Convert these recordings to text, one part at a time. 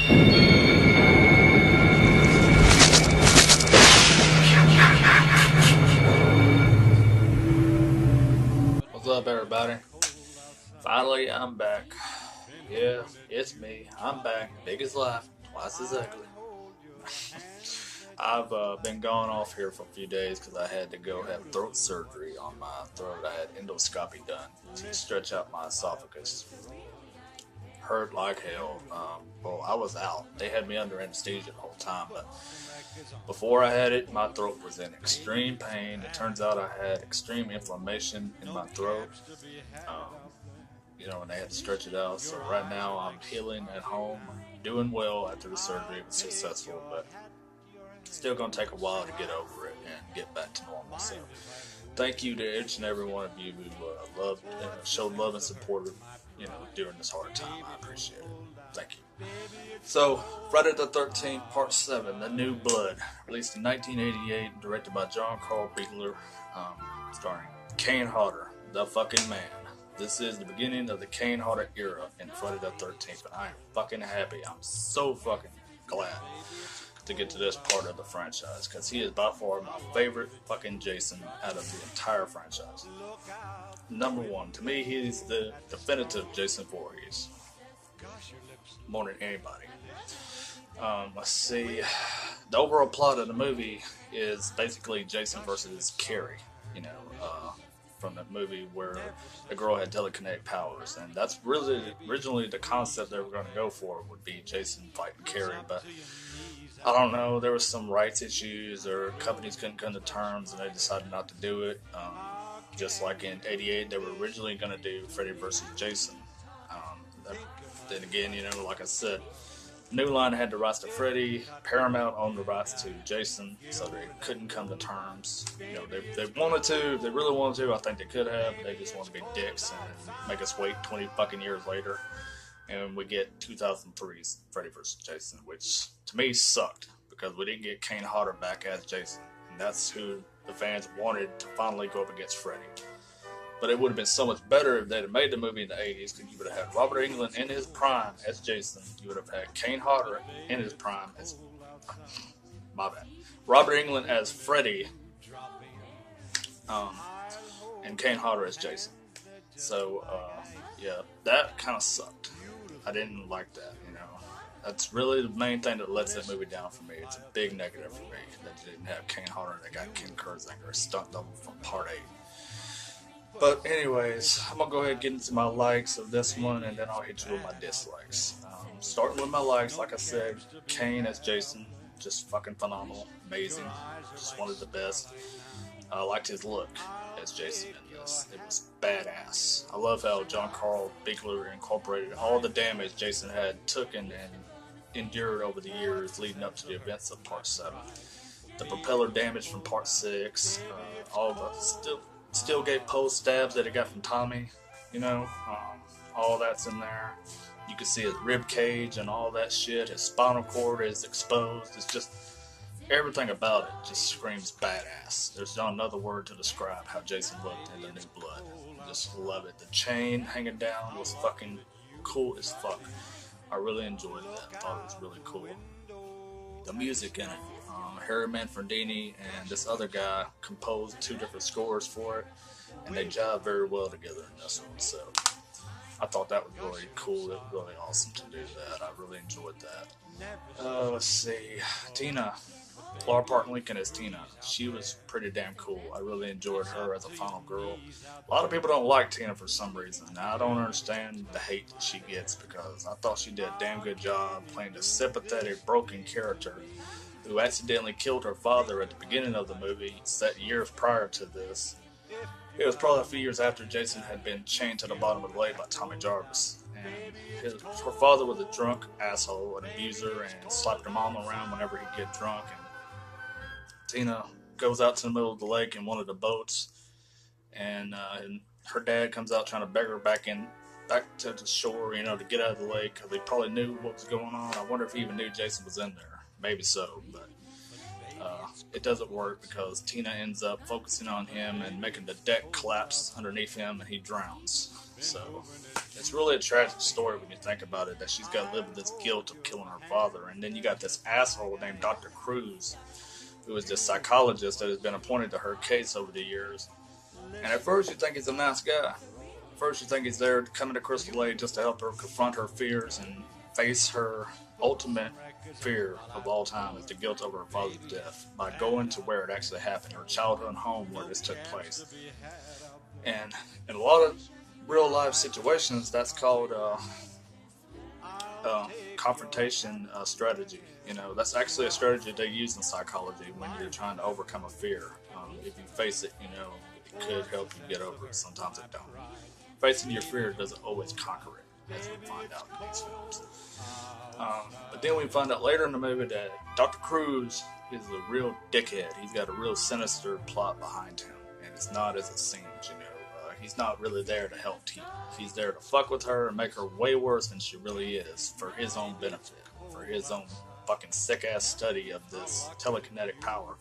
What's up, everybody? Finally, I'm back. Yeah, it's me. I'm back. Big as life, twice as ugly. I've been gone off here for a few days because I had to go have throat surgery on my throat. I had endoscopy done to stretch out my esophagus. Hurt like hell. Well, I was out. They had me under anesthesia the whole time, but before I had it, my throat was in extreme pain. It turns out I had extreme inflammation in my throat. Um, and they had to stretch it out. So right now I'm healing at home, doing well after the surgery. It was successful, but still gonna take a while to get over it and get back to normal. So thank you to each and every one of you who showed love and support, during this hard time. I appreciate it. Thank you. So, Friday the 13th, Part 7, The New Blood, released in 1988, directed by John Carl Biegler, starring Kane Hodder, the fucking man. This is the beginning of the Kane Hodder era in Friday the 13th, and I am fucking happy. I'm so fucking glad to get to this part of the franchise, because he is by far my favorite fucking Jason out of the entire franchise. Number one, to me, he's the definitive Jason Voorhees. More than anybody. Let's see. The overall plot of the movie is basically Jason versus Carrie, from the movie where the girl had telekinetic powers, and that's really originally the concept they were going to go for, would be Jason fighting Carrie, but I don't know, there was some rights issues or companies couldn't come to terms and they decided not to do it. Just like in '88, they were originally going to do Freddy versus Jason. Then again, like I said, New Line had the rights to Freddy, Paramount owned the rights to Jason, so they couldn't come to terms. They wanted to, they really wanted to, I think they could have, but they just wanted to be dicks and make us wait 20 fucking years later. And we get 2003's Freddy vs. Jason, which to me sucked, because we didn't get Kane Hodder back as Jason, and that's who the fans wanted to finally go up against Freddy. But it would have been so much better if they'd have made the movie in the 80s, because you would have had Robert Englund in his prime as Jason. You would have had Kane Hodder in his prime as... My bad. Robert Englund as Freddy, and Kane Hodder as Jason. So, yeah, that kind of sucked. I didn't like that, That's really the main thing that lets that movie down for me. It's a big negative for me that they didn't have Kane Hodder and they got Ken Kurzinger, stunt double from Part 8. But anyways, I'm going to go ahead and get into my likes of this one, and then I'll hit you with my dislikes. Starting with my likes, like I said, Kane as Jason, just fucking phenomenal, amazing, just one of the best. I liked his look as Jason in this. It was badass. I love how John Carl Biegler incorporated all the damage Jason had taken and endured over the years leading up to the events of Part 7. The propeller damage from Part 6, all the steel gate post stabs that he got from Tommy, all that's in there. You can see his rib cage and all that shit. His spinal cord is exposed. It's just, everything about it just screams badass. There's not another word to describe how Jason looked in The New Blood. I just love it. The chain hanging down was fucking cool as fuck. I really enjoyed that. I thought it was really cool. The music in it. Harry Manfredini and this other guy composed 2 different scores for it, and they jive very well together in this one. So I thought that was really cool. It was really awesome to do that. I really enjoyed that. Let's see. Tina. Laura Park Lincoln as Tina. She was pretty damn cool. I really enjoyed her as a final girl. A lot of people don't like Tina for some reason. Now, I don't understand the hate that she gets, because I thought she did a damn good job playing this sympathetic, broken character who accidentally killed her father at the beginning of the movie, set years prior to this. It was probably a few years after Jason had been chained to the bottom of the lake by Tommy Jarvis. And her father was a drunk asshole, an abuser, and slapped her mom around whenever he'd get drunk. And Tina goes out to the middle of the lake in one of the boats, and her dad comes out trying to beg her back to the shore, to get out of the lake, because they probably knew what was going on. I wonder if he even knew Jason was in there. Maybe so, but it doesn't work, because Tina ends up focusing on him and making the deck collapse underneath him, and he drowns. So it's really a tragic story when you think about it, that she's got to live with this guilt of killing her father. And then you got this asshole named Dr. Cruz, who is this psychologist that has been appointed to her case over the years. And at first you think he's a nice guy. At first you think he's there coming to Crystal Lake just to help her confront her fears and face her ultimate fear of all time, is the guilt over her father's death, by going to where it actually happened, her childhood home where this took place. And in a lot of real life situations, that's called confrontation strategy. You know, that's actually a strategy they use in psychology when you're trying to overcome a fear. If you face it, you know, it could help you get over it. Sometimes it don't. Facing your fear doesn't always conquer it, as we find out in these films. But then we find out later in the movie that Dr. Cruz is a real dickhead. He's got a real sinister plot behind him, and it's not as it seems, you know. He's not really there to help Tina. He's there to fuck with her and make her way worse than she really is, for his own benefit, for his own fucking sick-ass study of this telekinetic power.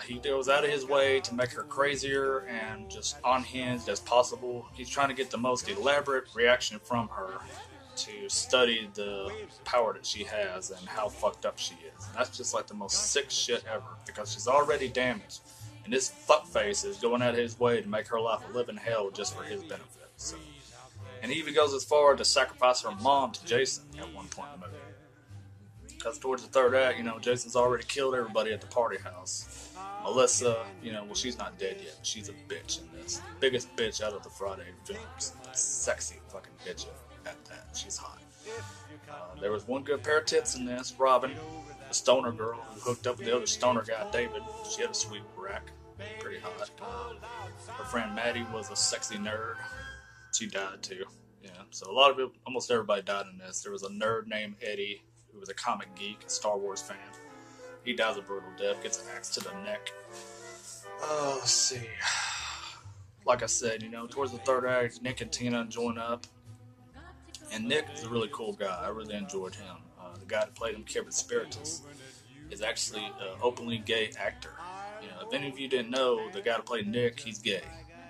He goes out of his way to make her crazier and just unhinged as possible. He's trying to get the most elaborate reaction from her to study the power that she has and how fucked up she is. And that's just like the most sick shit ever, because she's already damaged. And this fuckface is going out of his way to make her life a living hell just for his benefit. So. And he even goes as far to sacrifice her mom to Jason at one point in the movie. Because towards the third act, you know, Jason's already killed everybody at the party house. Melissa, you know, well, she's not dead yet. She's a bitch in this. Biggest bitch out of the Friday films. Sexy fucking bitch at that. She's hot. There was one good pair of tits in this. Robin, the stoner girl who hooked up with the other stoner guy, David. She had a sweet rack. Pretty hot. Her friend Maddie was a sexy nerd. She died too. Yeah. So a lot of people, almost everybody died in this. There was a nerd named Eddie, who was a comic geek, a Star Wars fan. He dies a brutal death, gets an axe to the neck. Let's see. Like I said, you know, towards the third act, Nick and Tina join up. And Nick is a really cool guy. I really enjoyed him. The guy that played him, Kevin Spiritus, is actually an openly gay actor. You know, if any of you didn't know, the guy that played Nick, he's gay.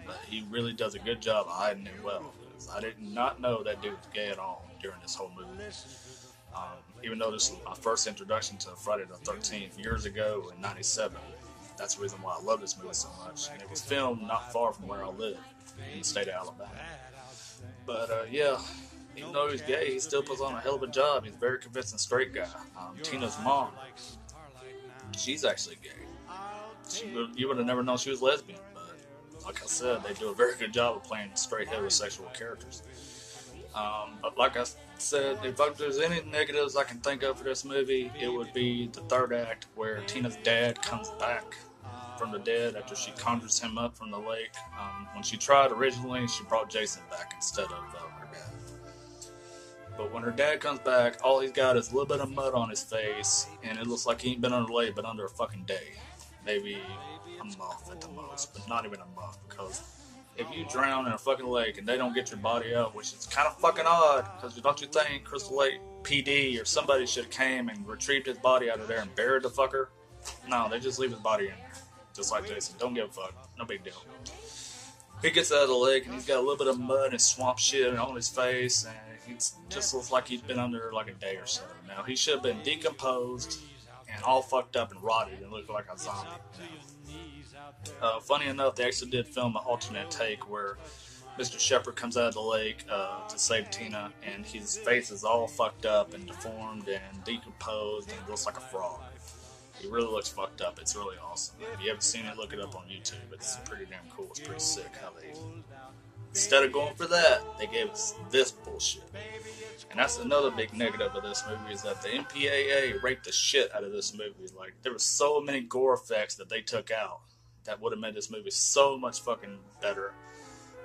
But he really does a good job of hiding it well. I did not know that dude was gay at all during this whole movie. Even though this was my first introduction to Friday the 13th years ago in '97. That's the reason why I love this movie so much. And it was filmed not far from where I live, in the state of Alabama. But yeah, even though he's gay, he still puts on a hell of a job. He's a very convincing straight guy. Tina's mom, she's actually gay. You would have never known she was lesbian, but like I said, they do a very good job of playing straight heterosexual characters. But like I said, if there's any negatives I can think of for this movie, it would be the third act where Tina's dad comes back from the dead after she conjures him up from the lake. When she tried originally, she brought Jason back instead of her dad. But when her dad comes back, all he's got is a little bit of mud on his face, and it looks like he ain't been under the lake but under a fucking day. Maybe a month at the most, but not even a month, because if you drown in a fucking lake and they don't get your body out, which is kind of fucking odd, because don't you think Crystal Lake PD or somebody should have came and retrieved his body out of there and buried the fucker? No, they just leave his body in there, just like Jason. Don't give a fuck, no big deal. He gets out of the lake and he's got a little bit of mud and swamp shit on his face, and he just looks like he's been under like a day or so. Now, he should have been decomposed and all fucked up and rotted and looked like a zombie. Funny enough, they actually did film an alternate take where Mr. Shepard comes out of the lake to save Tina, and his face is all fucked up and deformed and decomposed and looks like a frog. He really looks fucked up. It's really awesome. If you haven't seen it, look it up on YouTube. It's pretty damn cool. It's pretty sick how they, instead of going for that, they gave us this bullshit. And that's another big negative of this movie, is that the MPAA raped the shit out of this movie. Like, there were so many gore effects that they took out that would have made this movie so much fucking better.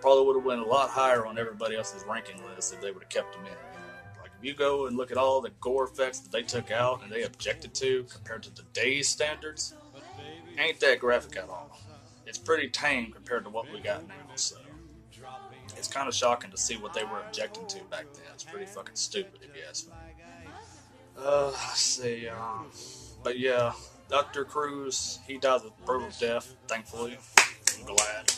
Probably would have went a lot higher on everybody else's ranking list if they would have kept them in. You know? Like, if you go and look at all the gore effects that they took out and they objected to compared to today's standards, ain't that graphic at all. It's pretty tame compared to what we got now, so it's kind of shocking to see what they were objecting to back then. It's pretty fucking stupid, if you ask me. Let's see, but yeah, Dr. Cruz, he dies a brutal death, thankfully. I'm glad.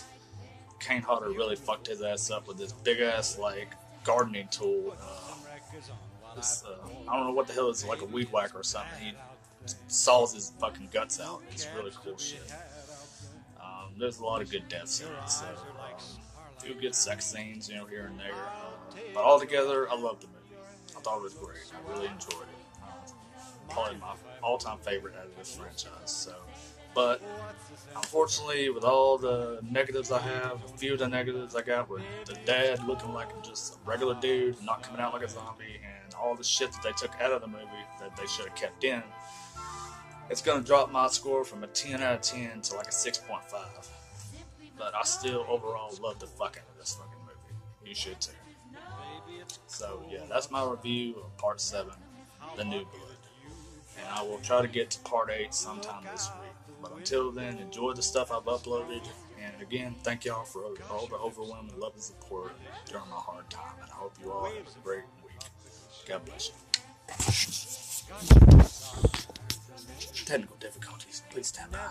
Kane Hodder really fucked his ass up with this big ass like gardening tool. I don't know what the hell is, like a weed whacker or something. He saws his fucking guts out. It's really cool shit. There's a lot of good deaths in it, so a few good sex scenes, here and there. But altogether, I loved the movie. I thought it was great. I really enjoyed it. Probably my all-time favorite out of this franchise. So, but unfortunately, with all the negatives I have, a few of the negatives I got with the dad looking like just a regular dude, not coming out like a zombie, and all the shit that they took out of the movie that they should have kept in, it's going to drop my score from a 10 out of 10 to like a 6.5. But I still overall love the fuck out of this fucking movie. You should too. So yeah, that's my review of Part 7, The Newblood. And I will try to get to Part 8 sometime this week. But until then, enjoy the stuff I've uploaded. And again, thank y'all for all the overwhelming love and support during my hard time. And I hope you all have a great week. God bless you. Technical difficulties. Please stand by.